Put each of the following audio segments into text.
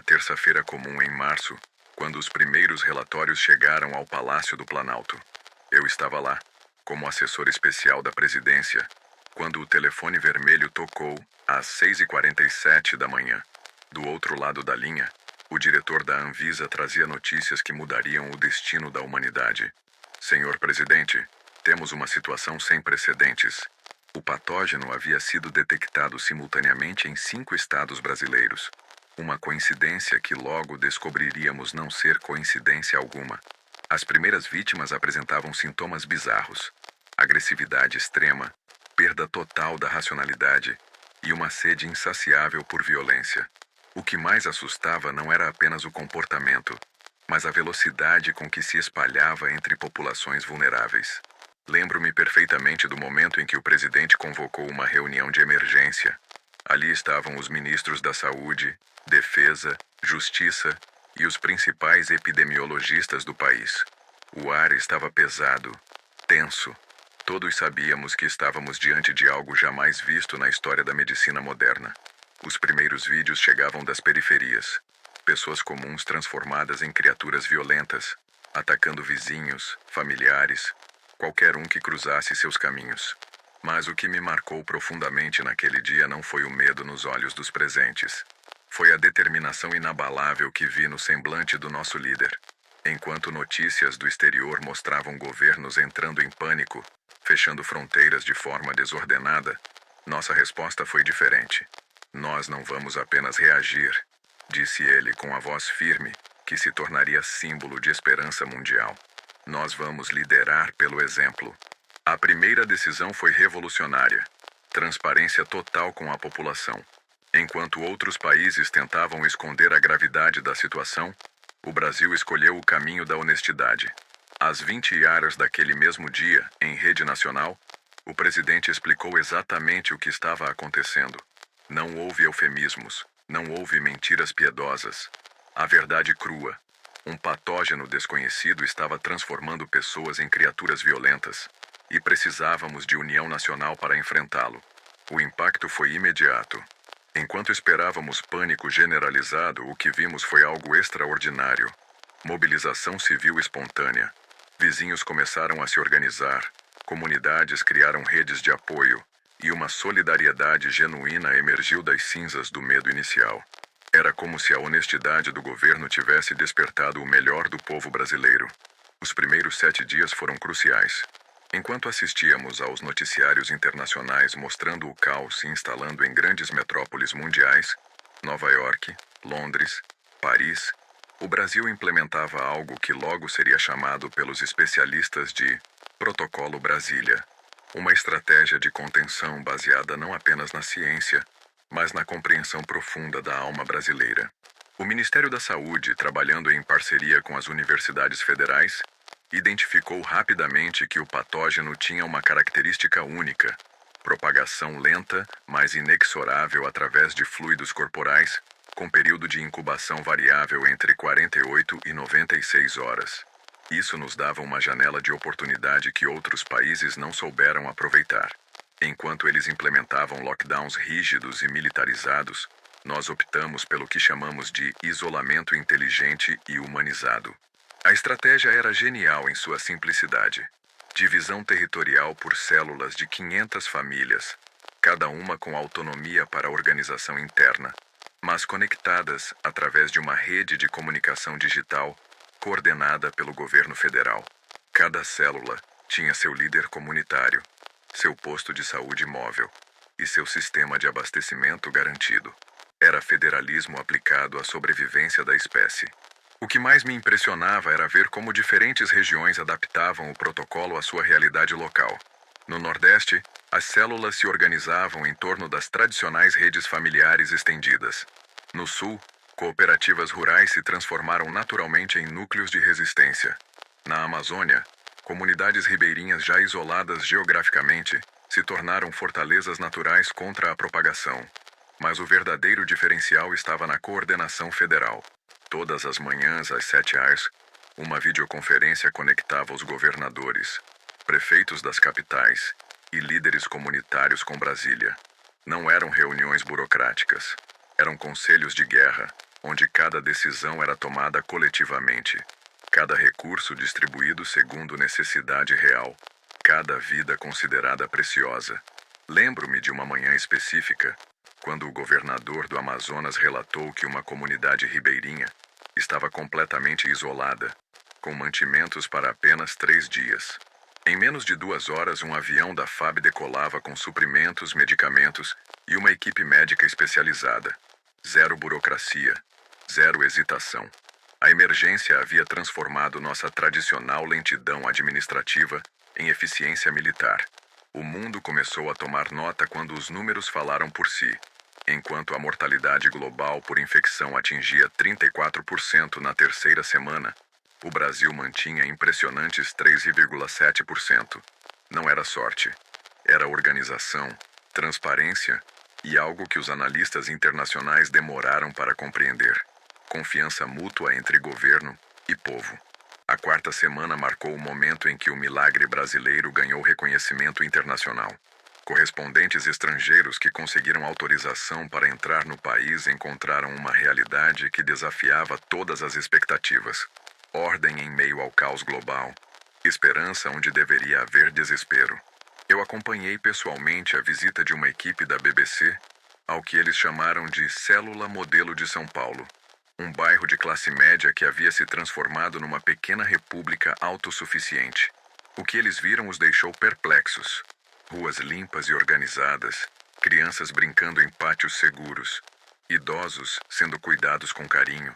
uma terça-feira comum em março, quando os primeiros relatórios chegaram ao Palácio do Planalto. Eu estava lá, como assessor especial da presidência, quando o telefone vermelho tocou às 6h47 da manhã. Do outro lado da linha, o diretor da Anvisa trazia notícias que mudariam o destino da humanidade. Senhor presidente, temos uma situação sem precedentes. O patógeno havia sido detectado simultaneamente em 5 estados brasileiros. Uma coincidência que logo descobriríamos não ser coincidência alguma. As primeiras vítimas apresentavam sintomas bizarros: agressividade extrema, perda total da racionalidade e uma sede insaciável por violência. O que mais assustava não era apenas o comportamento, mas a velocidade com que se espalhava entre populações vulneráveis. Lembro-me perfeitamente do momento em que o presidente convocou uma reunião de emergência. Ali estavam os ministros da Saúde, Defesa, Justiça e os principais epidemiologistas do país. O ar estava pesado, tenso. Todos sabíamos que estávamos diante de algo jamais visto na história da medicina moderna. Os primeiros vídeos chegavam das periferias. Pessoas comuns transformadas em criaturas violentas, atacando vizinhos, familiares, qualquer um que cruzasse seus caminhos. Mas o que me marcou profundamente naquele dia não foi o medo nos olhos dos presentes. Foi a determinação inabalável que vi no semblante do nosso líder. Enquanto notícias do exterior mostravam governos entrando em pânico, fechando fronteiras de forma desordenada, nossa resposta foi diferente. Nós não vamos apenas reagir, disse ele com a voz firme, que se tornaria símbolo de esperança mundial. Nós vamos liderar pelo exemplo. A primeira decisão foi revolucionária: transparência total com a população. Enquanto outros países tentavam esconder a gravidade da situação, o Brasil escolheu o caminho da honestidade. Às 20h daquele mesmo dia, em rede nacional, o presidente explicou exatamente o que estava acontecendo. Não houve eufemismos, não houve mentiras piedosas. A verdade crua: um patógeno desconhecido estava transformando pessoas em criaturas violentas, e precisávamos de união nacional para enfrentá-lo. O impacto foi imediato. Enquanto esperávamos pânico generalizado, o que vimos foi algo extraordinário. Mobilização civil espontânea. Vizinhos começaram a se organizar, comunidades criaram redes de apoio, e uma solidariedade genuína emergiu das cinzas do medo inicial. Era como se a honestidade do governo tivesse despertado o melhor do povo brasileiro. Os primeiros 7 dias foram cruciais. Enquanto assistíamos aos noticiários internacionais mostrando o caos se instalando em grandes metrópoles mundiais, Nova York, Londres, Paris, o Brasil implementava algo que logo seria chamado pelos especialistas de Protocolo Brasília, uma estratégia de contenção baseada não apenas na ciência, mas na compreensão profunda da alma brasileira. O Ministério da Saúde, trabalhando em parceria com as universidades federais, identificou rapidamente que o patógeno tinha uma característica única: propagação lenta, mas inexorável através de fluidos corporais, com período de incubação variável entre 48 e 96 horas. Isso nos dava uma janela de oportunidade que outros países não souberam aproveitar. Enquanto eles implementavam lockdowns rígidos e militarizados, nós optamos pelo que chamamos de isolamento inteligente e humanizado. A estratégia era genial em sua simplicidade. Divisão territorial por células de 500 famílias, cada uma com autonomia para a organização interna, mas conectadas através de uma rede de comunicação digital coordenada pelo governo federal. Cada célula tinha seu líder comunitário, seu posto de saúde móvel e seu sistema de abastecimento garantido. Era federalismo aplicado à sobrevivência da espécie. O que mais me impressionava era ver como diferentes regiões adaptavam o protocolo à sua realidade local. No Nordeste, as células se organizavam em torno das tradicionais redes familiares estendidas. No Sul, cooperativas rurais se transformaram naturalmente em núcleos de resistência. Na Amazônia, comunidades ribeirinhas já isoladas geograficamente se tornaram fortalezas naturais contra a propagação. Mas o verdadeiro diferencial estava na coordenação federal. Todas as manhãs, às 7h, uma videoconferência conectava os governadores, prefeitos das capitais e líderes comunitários com Brasília. Não eram reuniões burocráticas. Eram conselhos de guerra, onde cada decisão era tomada coletivamente, cada recurso distribuído segundo necessidade real, cada vida considerada preciosa. Lembro-me de uma manhã específica, quando o governador do Amazonas relatou que uma comunidade ribeirinha estava completamente isolada, com mantimentos para apenas 3 dias. Em menos de 2 horas, um avião da FAB decolava com suprimentos, medicamentos e uma equipe médica especializada. Zero burocracia, zero hesitação. A emergência havia transformado nossa tradicional lentidão administrativa em eficiência militar. O mundo começou a tomar nota quando os números falaram por si. Enquanto a mortalidade global por infecção atingia 34% na terceira semana, o Brasil mantinha impressionantes 3,7%. Não era sorte. Era organização, transparência e algo que os analistas internacionais demoraram para compreender: confiança mútua entre governo e povo. A quarta semana marcou o momento em que o milagre brasileiro ganhou reconhecimento internacional. Correspondentes estrangeiros que conseguiram autorização para entrar no país encontraram uma realidade que desafiava todas as expectativas. Ordem em meio ao caos global. Esperança onde deveria haver desespero. Eu acompanhei pessoalmente a visita de uma equipe da BBC ao que eles chamaram de Célula Modelo de São Paulo, um bairro de classe média que havia se transformado numa pequena república autossuficiente. O que eles viram os deixou perplexos. Ruas limpas e organizadas, crianças brincando em pátios seguros, idosos sendo cuidados com carinho,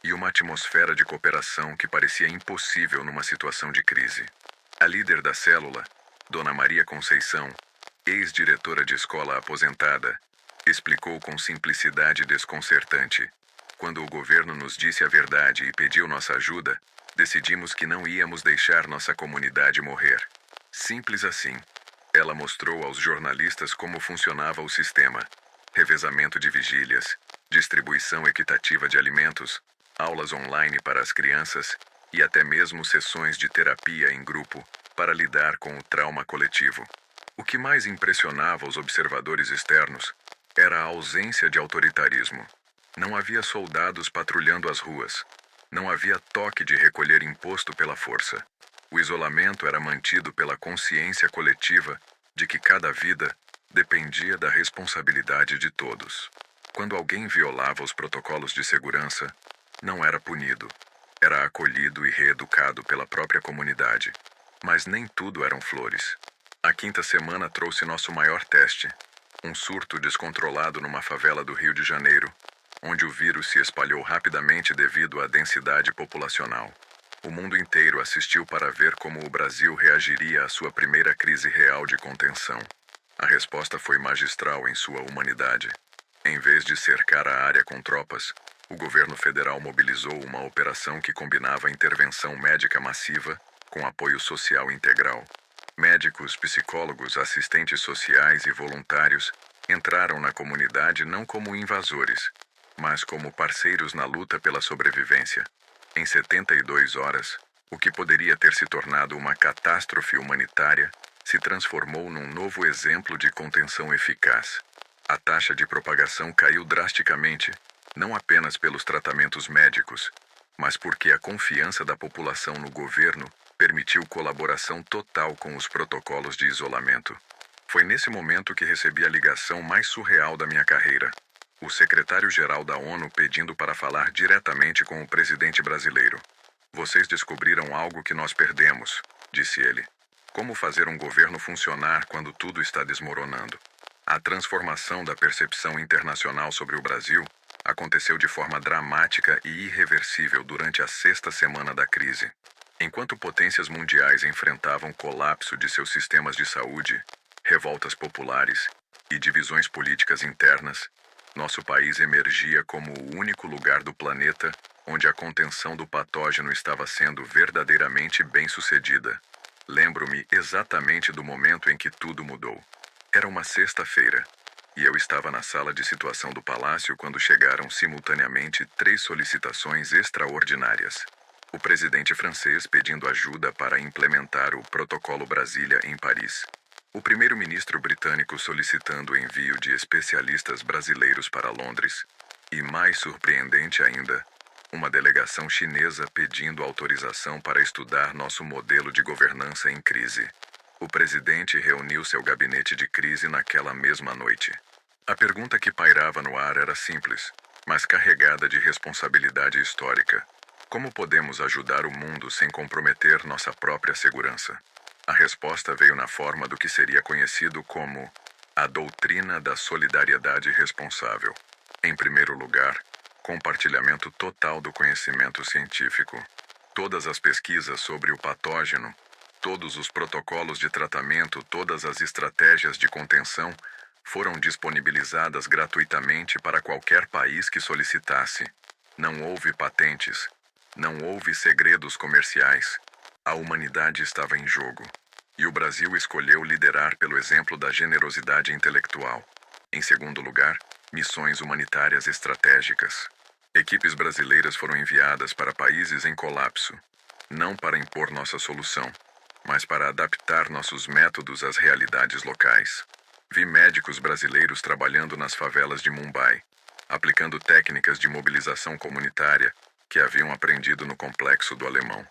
e uma atmosfera de cooperação que parecia impossível numa situação de crise. A líder da célula, Dona Maria Conceição, ex-diretora de escola aposentada, explicou com simplicidade desconcertante: quando o governo nos disse a verdade e pediu nossa ajuda, decidimos que não íamos deixar nossa comunidade morrer. Simples assim. Ela mostrou aos jornalistas como funcionava o sistema: revezamento de vigílias, distribuição equitativa de alimentos, aulas online para as crianças e até mesmo sessões de terapia em grupo para lidar com o trauma coletivo. O que mais impressionava os observadores externos era a ausência de autoritarismo. Não havia soldados patrulhando as ruas. Não havia toque de recolher imposto pela força. O isolamento era mantido pela consciência coletiva de que cada vida dependia da responsabilidade de todos. Quando alguém violava os protocolos de segurança, não era punido. Era acolhido e reeducado pela própria comunidade. Mas nem tudo eram flores. A quinta semana trouxe nosso maior teste: um surto descontrolado numa favela do Rio de Janeiro, onde o vírus se espalhou rapidamente devido à densidade populacional. O mundo inteiro assistiu para ver como o Brasil reagiria à sua primeira crise real de contenção. A resposta foi magistral em sua humanidade. Em vez de cercar a área com tropas, o governo federal mobilizou uma operação que combinava intervenção médica massiva com apoio social integral. Médicos, psicólogos, assistentes sociais e voluntários entraram na comunidade não como invasores, mas como parceiros na luta pela sobrevivência. Em 72 horas, o que poderia ter se tornado uma catástrofe humanitária se transformou num novo exemplo de contenção eficaz. A taxa de propagação caiu drasticamente, não apenas pelos tratamentos médicos, mas porque a confiança da população no governo permitiu colaboração total com os protocolos de isolamento. Foi nesse momento que recebi a ligação mais surreal da minha carreira: o secretário-geral da ONU pedindo para falar diretamente com o presidente brasileiro. "Vocês descobriram algo que nós perdemos", disse ele. "Como fazer um governo funcionar quando tudo está desmoronando?" A transformação da percepção internacional sobre o Brasil aconteceu de forma dramática e irreversível durante a sexta semana da crise. Enquanto potências mundiais enfrentavam colapso de seus sistemas de saúde, revoltas populares e divisões políticas internas, nosso país emergia como o único lugar do planeta onde a contenção do patógeno estava sendo verdadeiramente bem-sucedida. Lembro-me exatamente do momento em que tudo mudou. Era uma sexta-feira, e eu estava na sala de situação do palácio quando chegaram simultaneamente 3 solicitações extraordinárias. O presidente francês pedindo ajuda para implementar o Protocolo Brasília em Paris. O primeiro-ministro britânico solicitando o envio de especialistas brasileiros para Londres. E mais surpreendente ainda, uma delegação chinesa pedindo autorização para estudar nosso modelo de governança em crise. O presidente reuniu seu gabinete de crise naquela mesma noite. A pergunta que pairava no ar era simples, mas carregada de responsabilidade histórica. Como podemos ajudar o mundo sem comprometer nossa própria segurança? A resposta veio na forma do que seria conhecido como a doutrina da solidariedade responsável. Em primeiro lugar, compartilhamento total do conhecimento científico. Todas as pesquisas sobre o patógeno, todos os protocolos de tratamento, todas as estratégias de contenção foram disponibilizadas gratuitamente para qualquer país que solicitasse. Não houve patentes, não houve segredos comerciais. A humanidade estava em jogo. E o Brasil escolheu liderar pelo exemplo da generosidade intelectual. Em segundo lugar, missões humanitárias estratégicas. Equipes brasileiras foram enviadas para países em colapso, não para impor nossa solução, mas para adaptar nossos métodos às realidades locais. Vi médicos brasileiros trabalhando nas favelas de Mumbai, aplicando técnicas de mobilização comunitária que haviam aprendido no Complexo do Alemão.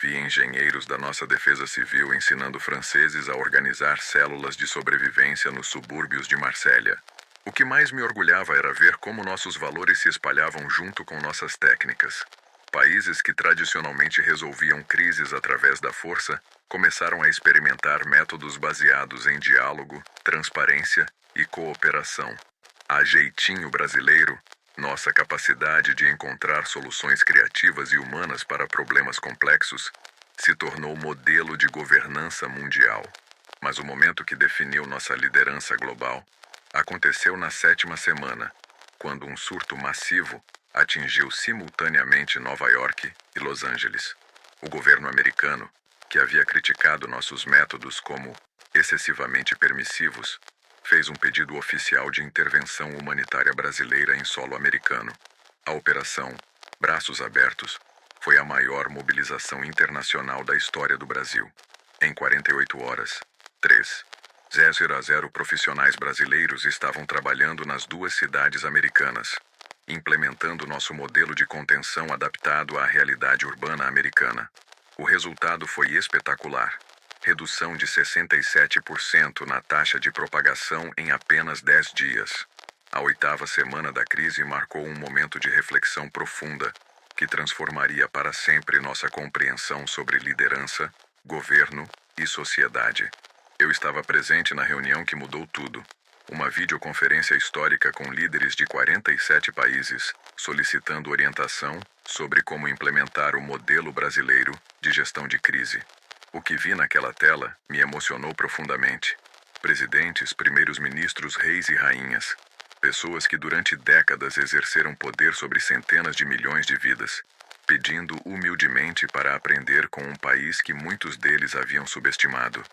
Vi engenheiros da nossa defesa civil ensinando franceses a organizar células de sobrevivência nos subúrbios de Marsella. O que mais me orgulhava era ver como nossos valores se espalhavam junto com nossas técnicas. Países que tradicionalmente resolviam crises através da força começaram a experimentar métodos baseados em diálogo, transparência e cooperação. A jeitinho brasileiro, nossa capacidade de encontrar soluções criativas e humanas para problemas complexos se tornou modelo de governança mundial. Mas o momento que definiu nossa liderança global aconteceu na 7ª semana, quando um surto massivo atingiu simultaneamente Nova York e Los Angeles. O governo americano, que havia criticado nossos métodos como excessivamente permissivos, fez um pedido oficial de intervenção humanitária brasileira em solo americano. A Operação Braços Abertos foi a maior mobilização internacional da história do Brasil. Em 48 horas, 3,000 profissionais brasileiros estavam trabalhando nas 2 cidades americanas, implementando nosso modelo de contenção adaptado à realidade urbana americana. O resultado foi espetacular. Redução de 67% na taxa de propagação em apenas 10 dias. A 8ª semana da crise marcou um momento de reflexão profunda, que transformaria para sempre nossa compreensão sobre liderança, governo e sociedade. Eu estava presente na reunião que mudou tudo. Uma videoconferência histórica com líderes de 47 países, solicitando orientação sobre como implementar o modelo brasileiro de gestão de crise. O que vi naquela tela me emocionou profundamente. Presidentes, primeiros ministros, reis e rainhas. Pessoas que durante décadas exerceram poder sobre centenas de milhões de vidas, pedindo humildemente para aprender com um país que muitos deles haviam subestimado.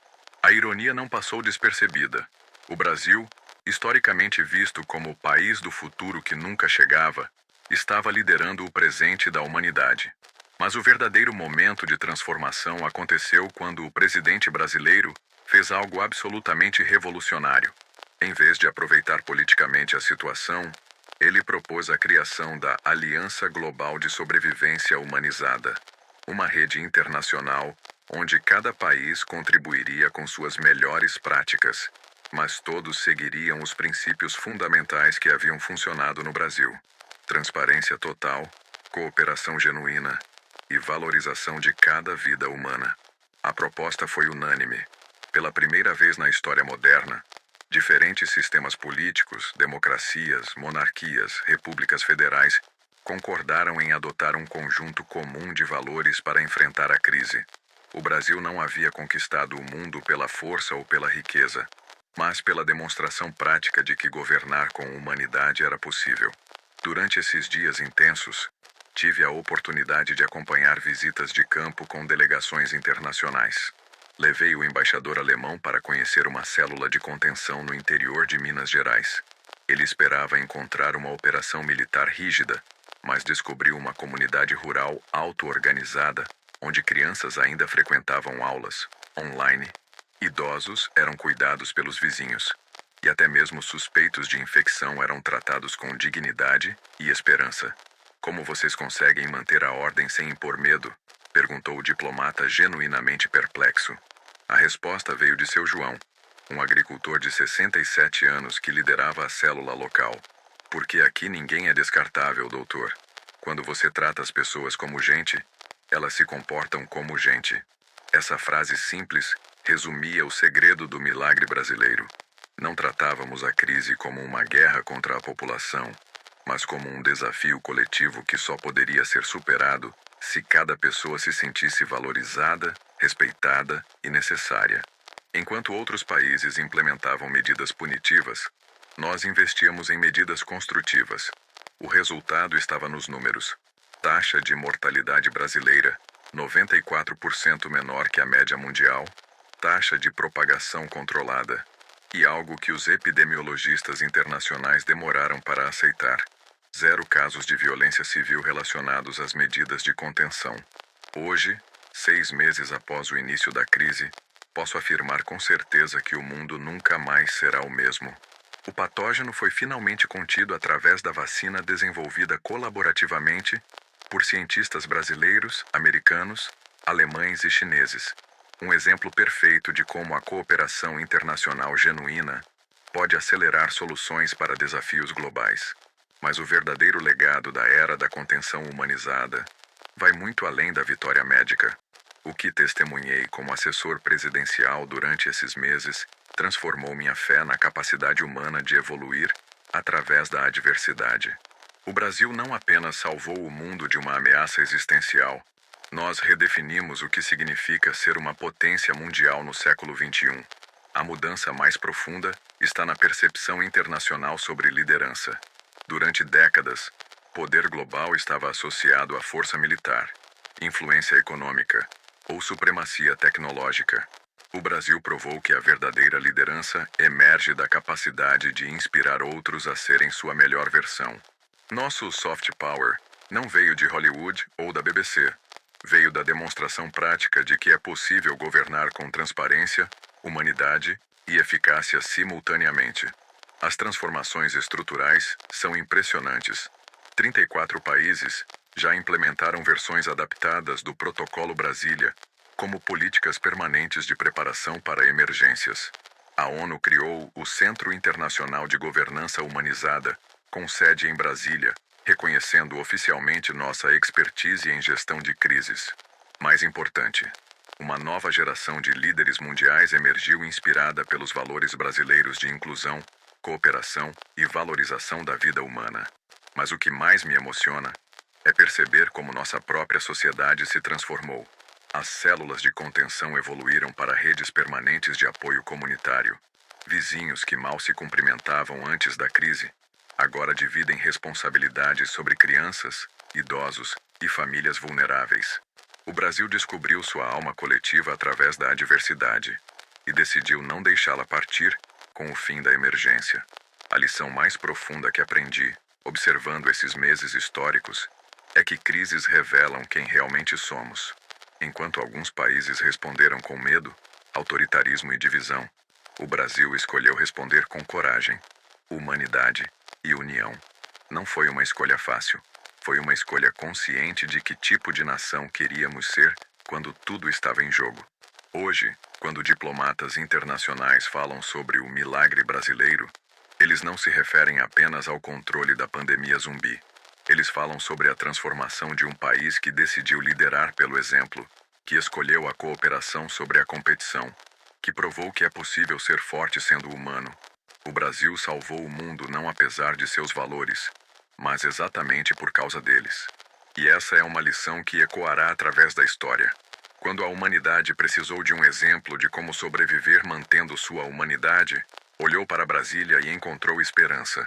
A ironia não passou despercebida. O Brasil, historicamente visto como o país do futuro que nunca chegava, estava liderando o presente da humanidade. Mas o verdadeiro momento de transformação aconteceu quando o presidente brasileiro fez algo absolutamente revolucionário. Em vez de aproveitar politicamente a situação, ele propôs a criação da Aliança Global de Sobrevivência Humanizada, uma rede internacional onde cada país contribuiria com suas melhores práticas, mas todos seguiriam os princípios fundamentais que haviam funcionado no Brasil: transparência total, cooperação genuína e valorização de cada vida humana. A proposta foi unânime. Pela primeira vez na história moderna, diferentes sistemas políticos, democracias, monarquias, repúblicas federais concordaram em adotar um conjunto comum de valores para enfrentar a crise. O Brasil não havia conquistado o mundo pela força ou pela riqueza, mas pela demonstração prática de que governar com humanidade era possível. Durante esses dias intensos, tive a oportunidade de acompanhar visitas de campo com delegações internacionais. Levei o embaixador alemão para conhecer uma célula de contenção no interior de Minas Gerais. Ele esperava encontrar uma operação militar rígida, mas descobriu uma comunidade rural auto-organizada, onde crianças ainda frequentavam aulas online. Idosos eram cuidados pelos vizinhos. e até mesmo suspeitos de infecção eram tratados com dignidade e esperança. Como vocês conseguem manter a ordem sem impor medo? Perguntou o diplomata genuinamente perplexo. A resposta veio de seu João, um agricultor de 67 anos que liderava a célula local. Porque aqui ninguém é descartável, doutor. Quando você trata as pessoas como gente, elas se comportam como gente. Essa frase simples resumia o segredo do milagre brasileiro. Não tratávamos a crise como uma guerra contra a população, mas como um desafio coletivo que só poderia ser superado se cada pessoa se sentisse valorizada, respeitada e necessária. Enquanto outros países implementavam medidas punitivas, nós investíamos em medidas construtivas. O resultado estava nos números. Taxa de mortalidade brasileira, 94% menor que a média mundial, taxa de propagação controlada, e algo que os epidemiologistas internacionais demoraram para aceitar: zero casos de violência civil relacionados às medidas de contenção. Hoje, 6 meses após o início da crise, posso afirmar com certeza que o mundo nunca mais será o mesmo. O patógeno foi finalmente contido através da vacina desenvolvida colaborativamente por cientistas brasileiros, americanos, alemães e chineses. Um exemplo perfeito de como a cooperação internacional genuína pode acelerar soluções para desafios globais. Mas o verdadeiro legado da era da contenção humanizada vai muito além da vitória médica. O que testemunhei como assessor presidencial durante esses meses transformou minha fé na capacidade humana de evoluir através da adversidade. O Brasil não apenas salvou o mundo de uma ameaça existencial, nós redefinimos o que significa ser uma potência mundial no século XXI. A mudança mais profunda está na percepção internacional sobre liderança. Durante décadas, poder global estava associado à força militar, influência econômica ou supremacia tecnológica. O Brasil provou que a verdadeira liderança emerge da capacidade de inspirar outros a serem sua melhor versão. Nosso soft power não veio de Hollywood ou da BBC. Veio da demonstração prática de que é possível governar com transparência, humanidade e eficácia simultaneamente. As transformações estruturais são impressionantes. 34 países já implementaram versões adaptadas do Protocolo Brasília, como políticas permanentes de preparação para emergências. A ONU criou o Centro Internacional de Governança Humanizada, com sede em Brasília, reconhecendo oficialmente nossa expertise em gestão de crises. Mais importante, uma nova geração de líderes mundiais emergiu inspirada pelos valores brasileiros de inclusão, cooperação e valorização da vida humana. Mas o que mais me emociona é perceber como nossa própria sociedade se transformou. As células de contenção evoluíram para redes permanentes de apoio comunitário. Vizinhos que mal se cumprimentavam antes da crise agora dividem responsabilidades sobre crianças, idosos e famílias vulneráveis. O Brasil descobriu sua alma coletiva através da adversidade e decidiu não deixá-la partir com o fim da emergência. A lição mais profunda que aprendi, observando esses meses históricos, é que crises revelam quem realmente somos. Enquanto alguns países responderam com medo, autoritarismo e divisão, o Brasil escolheu responder com coragem, humanidade e união. Não foi uma escolha fácil. Foi uma escolha consciente de que tipo de nação queríamos ser quando tudo estava em jogo. Hoje, quando diplomatas internacionais falam sobre o milagre brasileiro, eles não se referem apenas ao controle da pandemia zumbi. Eles falam sobre a transformação de um país que decidiu liderar pelo exemplo, que escolheu a cooperação sobre a competição, que provou que é possível ser forte sendo humano. O Brasil salvou o mundo não apesar de seus valores, mas exatamente por causa deles. E essa é uma lição que ecoará através da história. Quando a humanidade precisou de um exemplo de como sobreviver mantendo sua humanidade, olhou para Brasília e encontrou esperança.